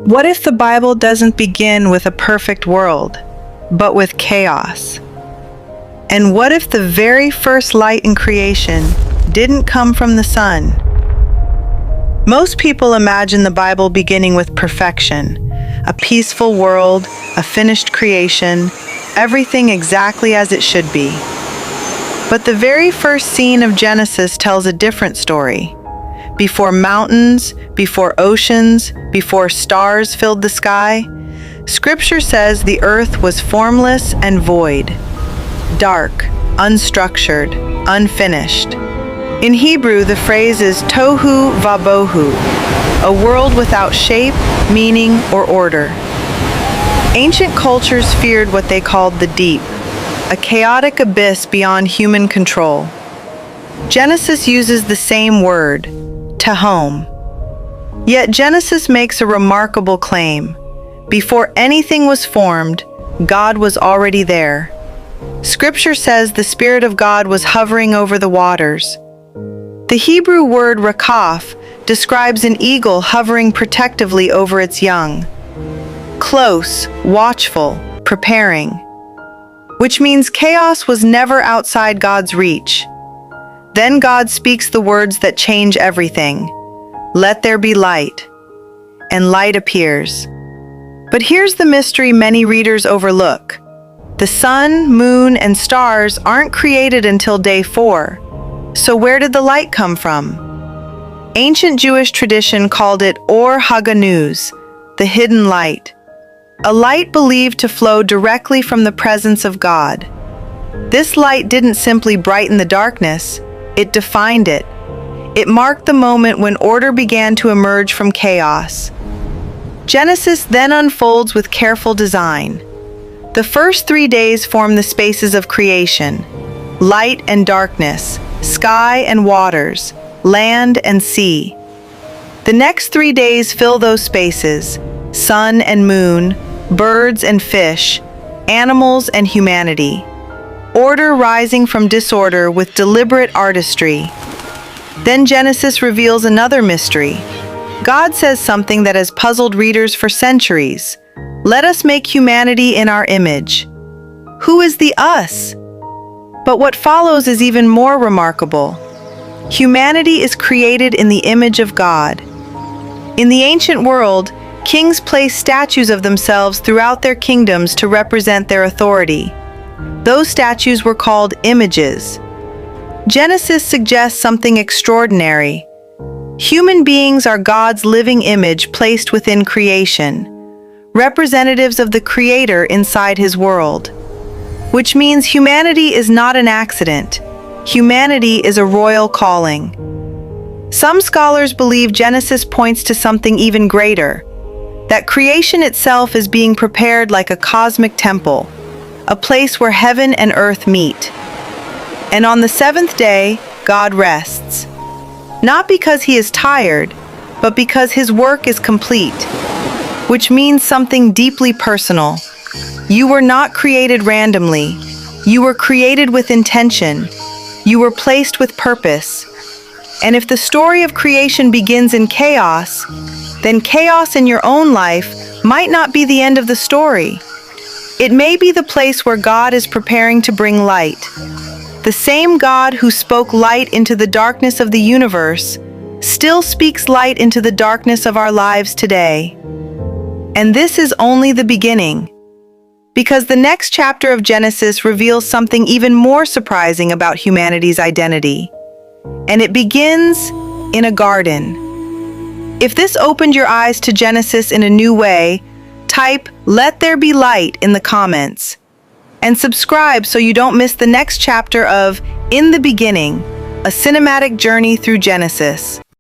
What if the Bible doesn't begin with a perfect world, but with chaos? And what if the very first light in creation didn't come from the sun? Most people imagine the Bible beginning with perfection, a peaceful world, a finished creation, everything exactly as it should be. But the very first scene of Genesis tells a different story. Before mountains, before oceans, before stars filled the sky, Scripture says the earth was formless and void, dark, unstructured, unfinished. In Hebrew, the phrase is tohu bohu, a world without shape, meaning, or order. Ancient cultures feared what they called the deep, a chaotic abyss beyond human control. Genesis uses the same word, tohu. Yet Genesis makes a remarkable claim. Before anything was formed, God was already there. Scripture says the Spirit of God was hovering over the waters. The Hebrew word rakaf describes an eagle hovering protectively over its young. Close, watchful, preparing. Which means chaos was never outside God's reach. Then God speaks the words that change everything. Let there be light. And light appears. But here's the mystery many readers overlook. The sun, moon, and stars aren't created until day 4. So where did the light come from? Ancient Jewish tradition called it Or Haganuz, the hidden light. A light believed to flow directly from the presence of God. This light didn't simply brighten the darkness, it defined it. It marked the moment when order began to emerge from chaos. Genesis then unfolds with careful design. The first 3 days form the spaces of creation: light and darkness, sky and waters, land and sea. The next 3 days fill those spaces: sun and moon, birds and fish, animals and humanity. Order rising from disorder with deliberate artistry. Then Genesis reveals another mystery. God says something that has puzzled readers for centuries. Let us make humanity in our image. Who is the us? But what follows is even more remarkable. Humanity is created in the image of God. In the ancient world, kings placed statues of themselves throughout their kingdoms to represent their authority. Those statues were called images. Genesis suggests something extraordinary. Human beings are God's living image placed within creation, representatives of the Creator inside His world. Which means humanity is not an accident. Humanity is a royal calling. Some scholars believe Genesis points to something even greater, that creation itself is being prepared like a cosmic temple, a place where heaven and earth meet. And on the 7th day, God rests. Not because He is tired, but because His work is complete, which means something deeply personal. You were not created randomly. You were created with intention. You were placed with purpose. And if the story of creation begins in chaos, then chaos in your own life might not be the end of the story. It may be the place where God is preparing to bring light. The same God who spoke light into the darkness of the universe still speaks light into the darkness of our lives today. And this is only the beginning. Because the next chapter of Genesis reveals something even more surprising about humanity's identity. And it begins in a garden. If this opened your eyes to Genesis in a new way, type "Let there be light" in the comments. And subscribe so you don't miss the next chapter of In the Beginning, a cinematic journey through Genesis.